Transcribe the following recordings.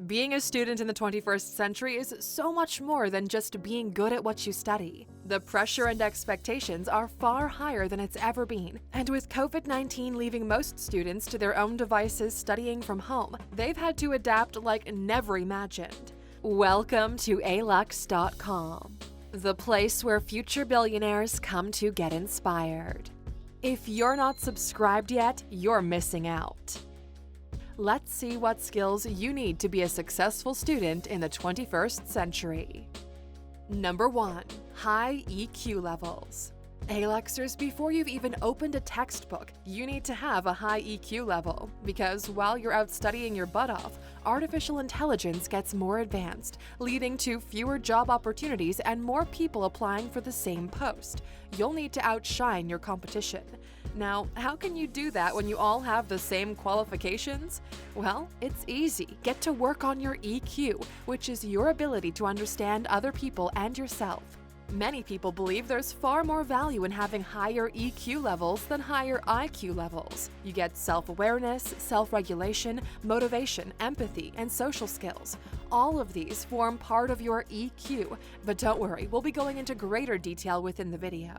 Being a student in the 21st century is so much more than just being good at what you study. The pressure and expectations are far higher than it's ever been, and with COVID-19 leaving most students to their own devices studying from home, they've had to adapt like never imagined. Welcome to Alux.com, the place where future billionaires come to get inspired. If you're not subscribed yet, you're missing out. Let's see what skills you need to be a successful student in the 21st century. Number 1. High EQ levels. Aluxers, before you've even opened a textbook, you need to have a high EQ level, because while you're out studying your butt off, artificial intelligence gets more advanced, leading to fewer job opportunities and more people applying for the same post. You'll need to outshine your competition. Now, how can you do that when you all have the same qualifications? Well, it's easy. Get to work on your EQ, which is your ability to understand other people and yourself. Many people believe there's far more value in having higher EQ levels than higher IQ levels. You get self-awareness, self-regulation, motivation, empathy, and social skills. All of these form part of your EQ, but don't worry, we'll be going into greater detail within the video.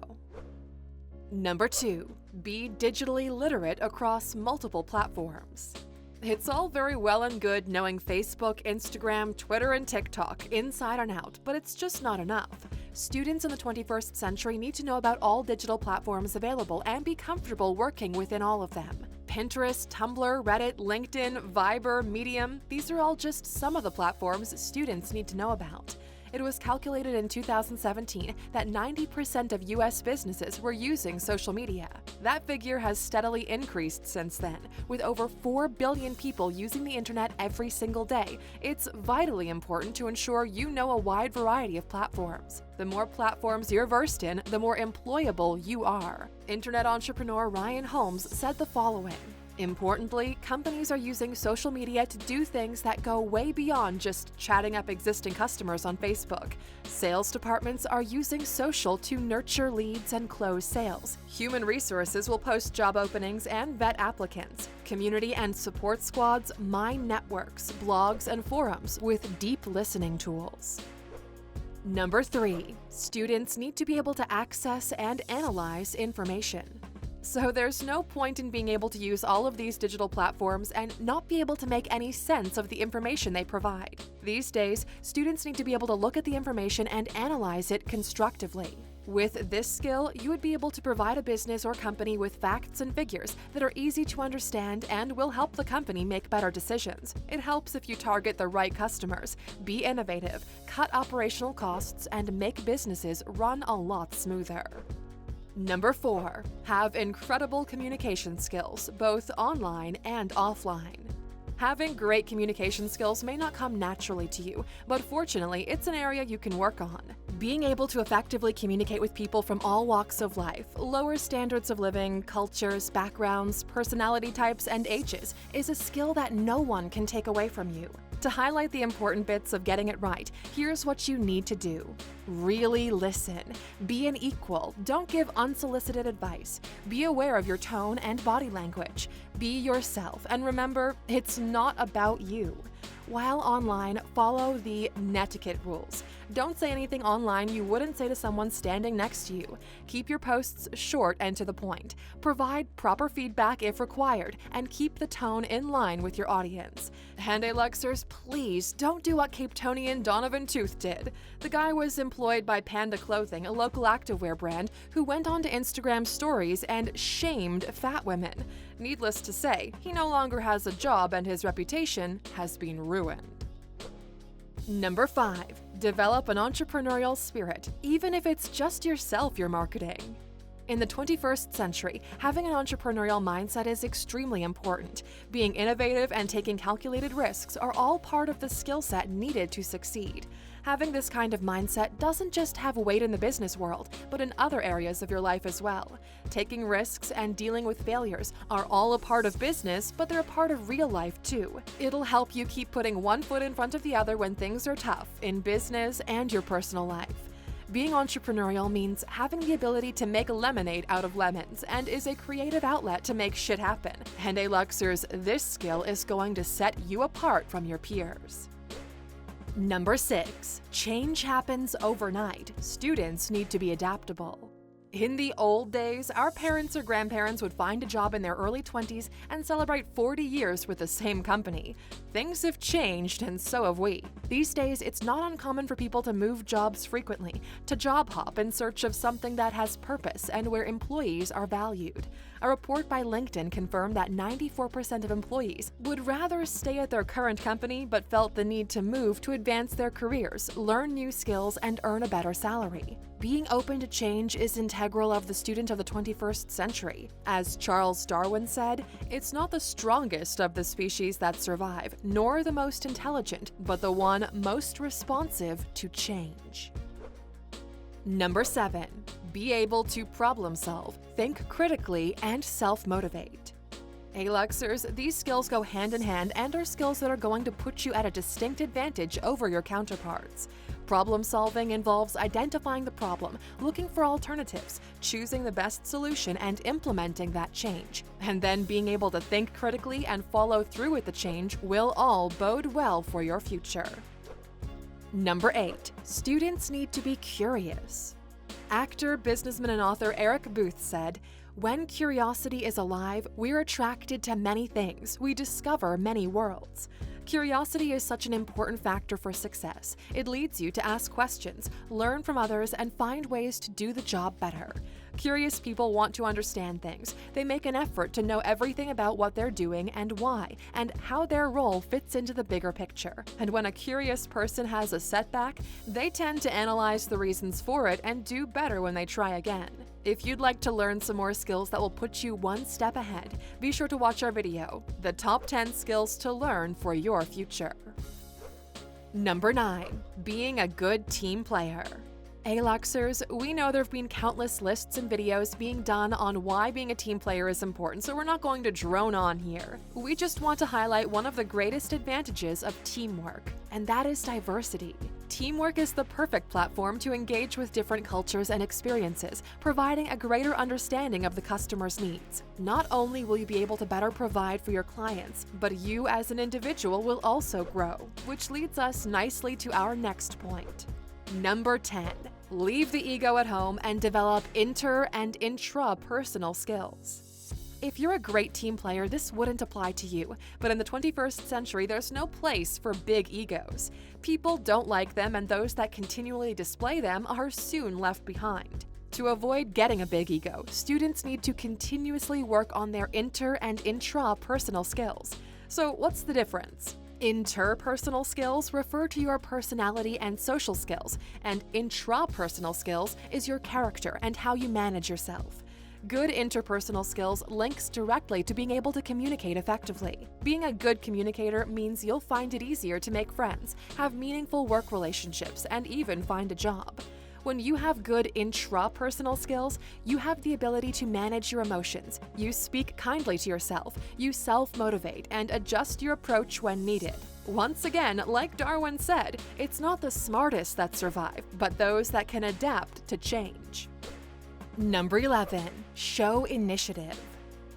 Number 2. Be digitally literate across multiple platforms. It's all very well and good knowing Facebook, Instagram, Twitter, and TikTok inside and out, but it's just not enough. Students in the 21st century need to know about all digital platforms available and be comfortable working within all of them. Pinterest, Tumblr, Reddit, LinkedIn, Viber, Medium, these are all just some of the platforms students need to know about. It was calculated in 2017 that 90% of U.S. businesses were using social media. That figure has steadily increased since then, with over 4 billion people using the internet every single day. It's vitally important to ensure you know a wide variety of platforms. The more platforms you're versed in, the more employable you are. Internet entrepreneur Ryan Holmes said the following: "Importantly, companies are using social media to do things that go way beyond just chatting up existing customers on Facebook. Sales departments are using social to nurture leads and close sales. Human resources will post job openings and vet applicants. Community and support squads mine networks, blogs, and forums with deep listening tools." Number 3. Students need to be able to access and analyze information. So there's no point in being able to use all of these digital platforms and not be able to make any sense of the information they provide. These days, students need to be able to look at the information and analyze it constructively. With this skill, you would be able to provide a business or company with facts and figures that are easy to understand and will help the company make better decisions. It helps if you target the right customers, be innovative, cut operational costs, and make businesses run a lot smoother. Number 4. Have incredible communication skills, both online and offline. Having great communication skills may not come naturally to you, but fortunately, it's an area you can work on. Being able to effectively communicate with people from all walks of life, lower standards of living, cultures, backgrounds, personality types, and ages is a skill that no one can take away from you. To highlight the important bits of getting it right, here's what you need to do. Really listen. Be an equal. Don't give unsolicited advice. Be aware of your tone and body language. Be yourself, and remember, it's not about you. While online, follow the netiquette rules. Don't say anything online you wouldn't say to someone standing next to you. Keep your posts short and to the point. Provide proper feedback if required, and keep the tone in line with your audience. And Aluxers, please don't do what Cape Tonian Donovan Tooth did. The guy was employed by Panda Clothing, a local activewear brand, who went onto Instagram stories and shamed fat women. Needless to say, he no longer has a job and his reputation has been ruined. Number 5. Develop an entrepreneurial spirit, even if it's just yourself you're marketing. In the 21st century, having an entrepreneurial mindset is extremely important. Being innovative and taking calculated risks are all part of the skill set needed to succeed. Having this kind of mindset doesn't just have weight in the business world, but in other areas of your life as well. Taking risks and dealing with failures are all a part of business, but they're a part of real life too. It'll help you keep putting one foot in front of the other when things are tough, in business and your personal life. Being entrepreneurial means having the ability to make lemonade out of lemons and is a creative outlet to make shit happen. And Aluxers, this skill is going to set you apart from your peers. Number 6. Change happens overnight. Students need to be adaptable. In the old days, our parents or grandparents would find a job in their early 20s and celebrate 40 years with the same company. Things have changed, and so have we. These days, it's not uncommon for people to move jobs frequently, to job hop in search of something that has purpose and where employees are valued. A report by LinkedIn confirmed that 94% of employees would rather stay at their current company but felt the need to move to advance their careers, learn new skills, and earn a better salary. Being open to change is integral of the student of the 21st century. As Charles Darwin said, it's not the strongest of the species that survive, nor the most intelligent, but the one most responsive to change. Number 7. Be able to problem solve, think critically, and self-motivate. Aluxers, these skills go hand in hand and are skills that are going to put you at a distinct advantage over your counterparts. Problem solving involves identifying the problem, looking for alternatives, choosing the best solution, and implementing that change. And then being able to think critically and follow through with the change will all bode well for your future. Number 8. Students need to be curious. Actor, businessman, and author Eric Booth said, "When curiosity is alive, we're attracted to many things. We discover many worlds." Curiosity is such an important factor for success. It leads you to ask questions, learn from others, and find ways to do the job better. Curious people want to understand things. They make an effort to know everything about what they're doing and why, and how their role fits into the bigger picture. And when a curious person has a setback, they tend to analyze the reasons for it and do better when they try again. If you'd like to learn some more skills that will put you one step ahead, be sure to watch our video, The Top 10 Skills to Learn for Your Future. Number 9. Being a good team player. Aluxers, we know there have been countless lists and videos being done on why being a team player is important, so we're not going to drone on here. We just want to highlight one of the greatest advantages of teamwork, and that is diversity. Teamwork is the perfect platform to engage with different cultures and experiences, providing a greater understanding of the customer's needs. Not only will you be able to better provide for your clients, but you as an individual will also grow, which leads us nicely to our next point. Number 10. Leave the ego at home and develop inter- and intrapersonal skills. If you're a great team player, this wouldn't apply to you, but in the 21st century, there's no place for big egos. People don't like them, and those that continually display them are soon left behind. To avoid getting a big ego, students need to continuously work on their inter- and intrapersonal skills. So what's the difference? Interpersonal skills refer to your personality and social skills, and intrapersonal skills is your character and how you manage yourself. Good interpersonal skills links directly to being able to communicate effectively. Being a good communicator means you'll find it easier to make friends, have meaningful work relationships, and even find a job. When you have good intrapersonal skills, you have the ability to manage your emotions, you speak kindly to yourself, you self-motivate, and adjust your approach when needed. Once again, like Darwin said, it's not the smartest that survive, but those that can adapt to change. Number 11. Show initiative.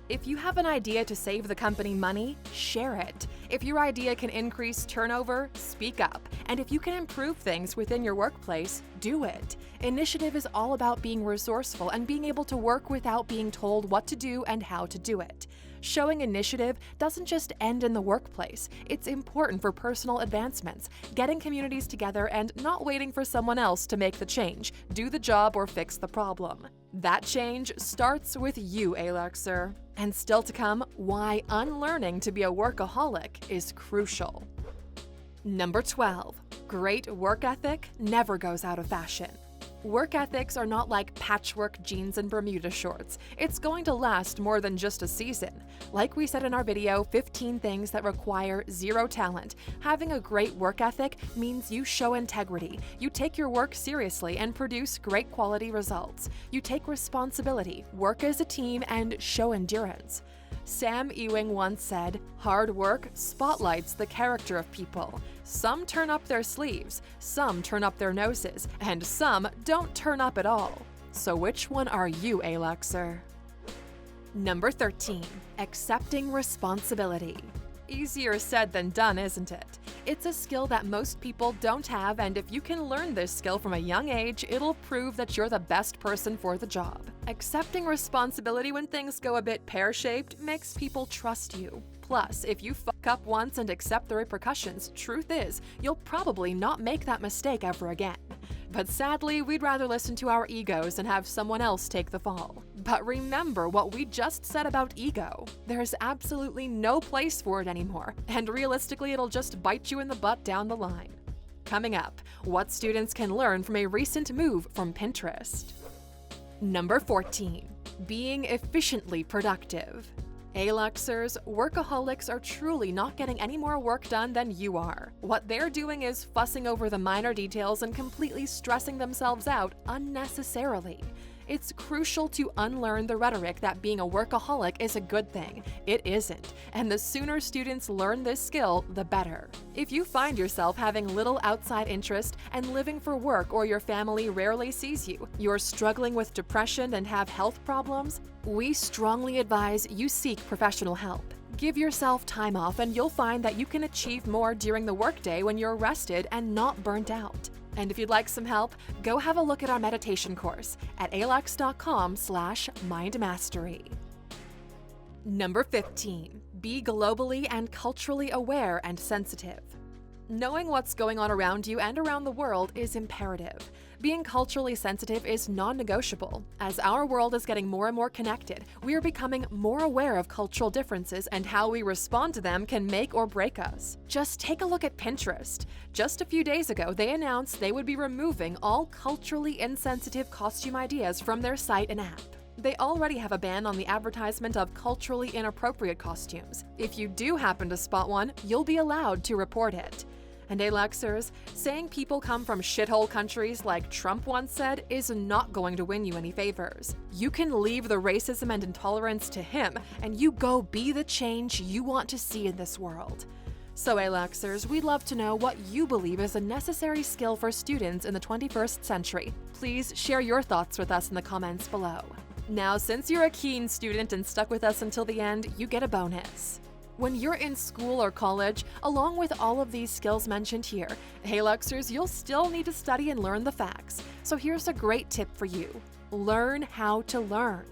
If you have an idea to save the company money, share it. If your idea can increase turnover, speak up. And if you can improve things within your workplace, do it. Initiative is all about being resourceful and being able to work without being told what to do and how to do it. Showing initiative doesn't just end in the workplace. It's important for personal advancements, getting communities together and not waiting for someone else to make the change, do the job, or fix the problem. That change starts with you, Aluxer. And still to come, why unlearning to be a workaholic is crucial. Number 12. Great work ethic never goes out of fashion. Work ethics are not like patchwork jeans and Bermuda shorts. It's going to last more than just a season. Like we said in our video, 15 things that require zero talent. Having a great work ethic means you show integrity. You take your work seriously and produce great quality results. You take responsibility, work as a team, and show endurance. Sam Ewing once said, "Hard work spotlights the character of people. Some turn up their sleeves, some turn up their noses, and some don't turn up at all." So which one are you, Aluxer? Number 13. Accepting responsibility. Easier said than done, isn't it? It's a skill that most people don't have, and if you can learn this skill from a young age, it'll prove that you're the best person for the job. Accepting responsibility when things go a bit pear-shaped makes people trust you. Plus, if you fuck up once and accept the repercussions, truth is, you'll probably not make that mistake ever again. But sadly, we'd rather listen to our egos and have someone else take the fall. But remember what we just said about ego. There's absolutely no place for it anymore, and realistically, it'll just bite you in the butt down the line. Coming up, what students can learn from a recent move from Pinterest. Number 14. Being efficiently productive. Aluxers, workaholics are truly not getting any more work done than you are. What they're doing is fussing over the minor details and completely stressing themselves out unnecessarily. It's crucial to unlearn the rhetoric that being a workaholic is a good thing. It isn't, and the sooner students learn this skill, the better. If you find yourself having little outside interest and living for work or your family rarely sees you, you're struggling with depression and have health problems, we strongly advise you seek professional help. Give yourself time off and you'll find that you can achieve more during the workday when you're rested and not burnt out. And if you'd like some help, go have a look at our meditation course at Alux.com/mindmastery. Number 15. Be globally and culturally aware and sensitive. Knowing what's going on around you and around the world is imperative. Being culturally sensitive is non-negotiable. As our world is getting more and more connected, we are becoming more aware of cultural differences, and how we respond to them can make or break us. Just take a look at Pinterest. Just a few days ago, they announced they would be removing all culturally insensitive costume ideas from their site and app. They already have a ban on the advertisement of culturally inappropriate costumes. If you do happen to spot one, you'll be allowed to report it. And Aluxers, saying people come from shithole countries like Trump once said is not going to win you any favors. You can leave the racism and intolerance to him, and you go be the change you want to see in this world. So Aluxers, we'd love to know what you believe is a necessary skill for students in the 21st century. Please share your thoughts with us in the comments below. Now, since you're a keen student and stuck with us until the end, you get a bonus. When you're in school or college, along with all of these skills mentioned here, Aluxers, you'll still need to study and learn the facts. So here's a great tip for you. Learn how to learn.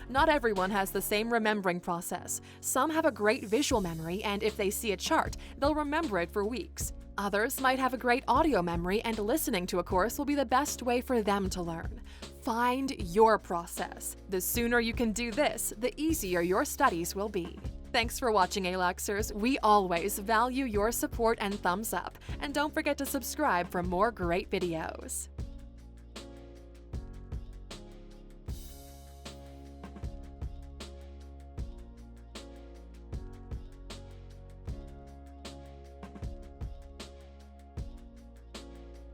Not everyone has the same remembering process. Some have a great visual memory, and if they see a chart, they'll remember it for weeks. Others might have a great audio memory, and listening to a course will be the best way for them to learn. Find your process. The sooner you can do this, the easier your studies will be. Thanks for watching, Aluxers. We always value your support and thumbs up. And don't forget to subscribe for more great videos.